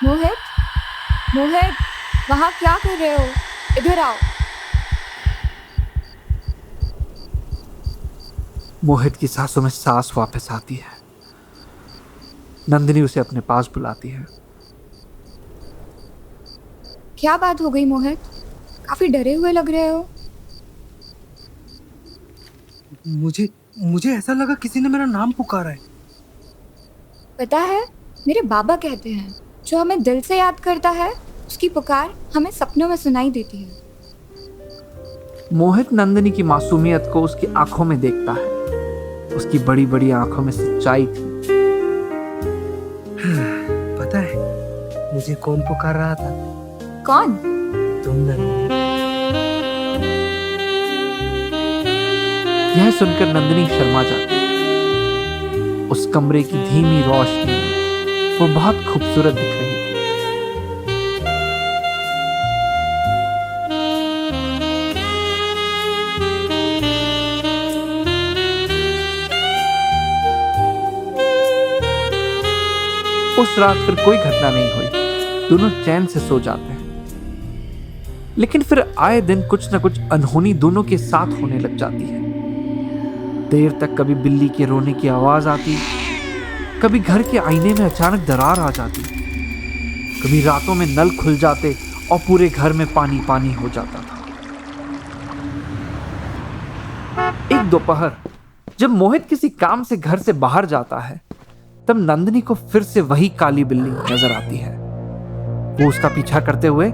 मोहित, मोहित, वहाँ क्या कर रहे हो? इधर आओ। मोहित की सांसों में सांस वापस आती है। नंदिनी उसे अपने पास बुलाती है। क्या बात हो गई मोहित? काफी डरे हुए लग रहे हो। मुझे मुझे ऐसा लगा किसी ने मेरा नाम पुकारा है। पता है, मेरे बाबा कहते हैं जो हमें दिल से याद करता है उसकी पुकार हमें सपनों में सुनाई देती है। मोहित नंदिनी की मासूमियत को उसकी आंखों में देखता है। उसकी बड़ी बड़ी आंखों में सच्चाई थी। पता है मुझे कौन पुकार रहा था? कौन? तुम नंदिनी। यह सुनकर नंदिनी शर्मा जाती है। उस कमरे की धीमी रोशनी में वो बहुत खूबसूरत दिख रही थी। उस रात फिर कोई घटना नहीं हुई। दोनों चैन से सो जाते हैं। लेकिन फिर आए दिन कुछ न कुछ अनहोनी दोनों के साथ होने लग जाती है। देर तक कभी बिल्ली के रोने की आवाज आती, कभी घर के आईने में अचानक दरार आ जाती, कभी रातों में नल खुल जाते और पूरे घर में पानी पानी हो जाता था। एक दोपहर जब मोहित किसी काम से घर से बाहर जाता है, तब नंदिनी को फिर से वही काली बिल्ली नजर आती है। वो उसका पीछा करते हुए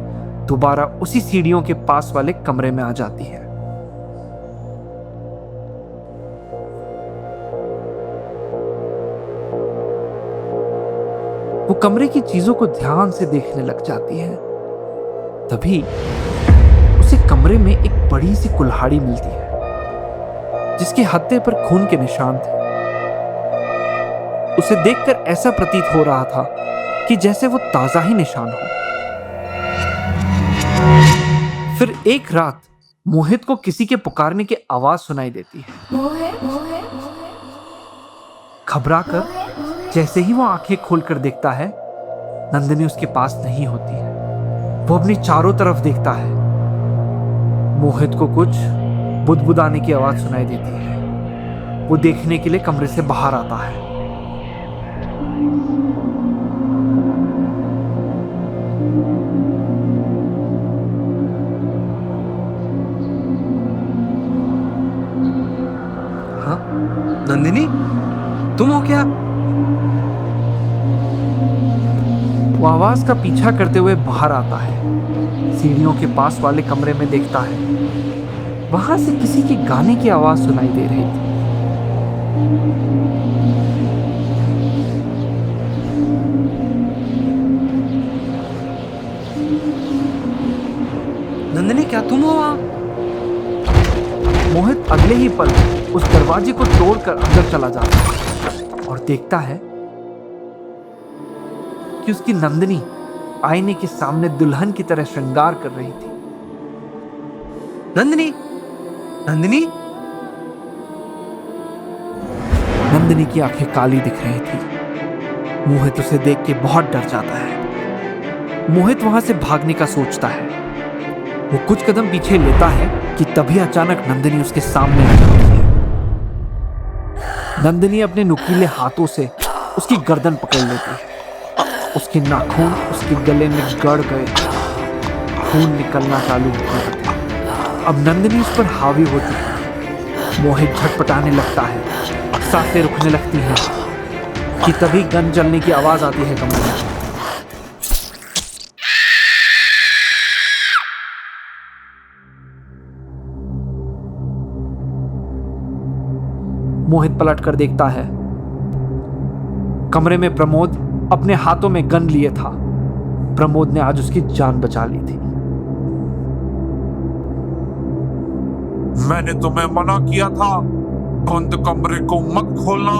दोबारा उसी सीढ़ियों के पास वाले कमरे में आ जाती है। वो कमरे की चीजों को ध्यान से देखने लग जाती है। तभी उसे कमरे में एक बड़ी सी कुल्हाड़ी मिलती है जिसके हत्थे पर खून के निशान थे। उसे देखकर ऐसा प्रतीत हो रहा था कि जैसे वो ताजा ही निशान हो। फिर एक रात मोहित को किसी के पुकारने की आवाज सुनाई देती है। मोहित, मोहित, घबराकर जैसे ही वो आंखें खोलकर देखता है, नंदिनी उसके पास नहीं होती है। वो अपनी चारों तरफ देखता है। मोहित को कुछ बुदबुदाने की आवाज सुनाई देती है। वो देखने के लिए कमरे से बाहर आता है। हाँ, नंदिनी, तुम हो क्या? वो आवाज का पीछा करते हुए बाहर आता है। सीढ़ियों के पास वाले कमरे में देखता है। वहां से किसी के गाने की आवाज सुनाई दे रही थी। नंदिनी, क्या तुम हो वहां? मोहित अगले ही पल उस दरवाजे को तोड़कर अंदर चला जाता है और देखता है कि उसकी नंदिनी आईने के सामने दुल्हन की तरह श्रृंगार कर रही थी। नंदिनी, नंदिनी, नंदिनी की आंखें काली दिख रही थी। मोहित उसे देख के बहुत डर जाता है। मोहित वहां से भागने का सोचता है। वो कुछ कदम पीछे लेता है कि तभी अचानक नंदिनी उसके सामने आ जाती है। नंदिनी अपने नुकीले हाथों से उसकी गर्दन पकड़ लेती है। उसके नाखून उसके गले में गड़ गए। खून निकलना चालू हो गया था। अब नंदिनी उस पर हावी होती है। मोहित झटपटाने लगता है। सांसें रुकने लगती हैं कि तभी गन चलने की आवाज आती है कमरे में। मोहित पलट कर देखता है। कमरे में प्रमोद अपने हाथों में गन लिए था। प्रमोद ने आज उसकी जान बचा ली थी। मैंने तुम्हें मना किया था, बंद कमरे को मत खोलना।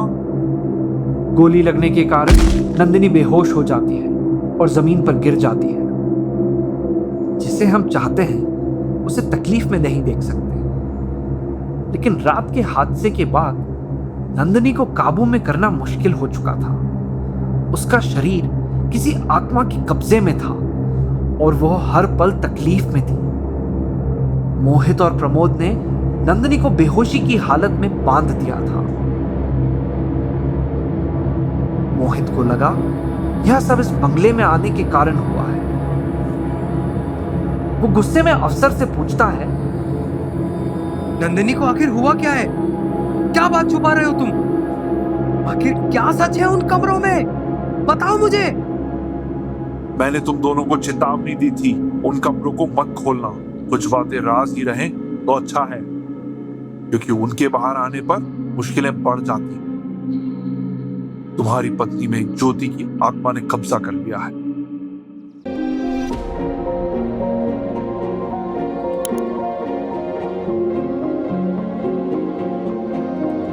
गोली लगने के कारण नंदिनी बेहोश हो जाती है और जमीन पर गिर जाती है। जिसे हम चाहते हैं उसे तकलीफ में नहीं देख सकते। लेकिन रात के हादसे के बाद नंदिनी को काबू में करना मुश्किल हो चुका था। उसका शरीर किसी आत्मा के कब्जे में था और वह हर पल तकलीफ में थी। मोहित और प्रमोद ने नंदिनी को बेहोशी की हालत में बांध दिया था। मोहित को लगा यह सब इस बंगले में आने के कारण हुआ है। वो गुस्से में अफसर से पूछता है, नंदिनी को आखिर हुआ क्या है? क्या बात छुपा रहे हो तुम? आखिर क्या सच है उन कमरों में? बताओ मुझे। मैंने तुम दोनों को चेतावनी दी थी, उन कमरों को मत खोलना। कुछ बातें राज ही रहें तो अच्छा है, क्योंकि उनके बाहर आने पर मुश्किलें बढ़ जाती। तुम्हारी पत्नी में ज्योति की आत्मा ने कब्जा कर लिया है।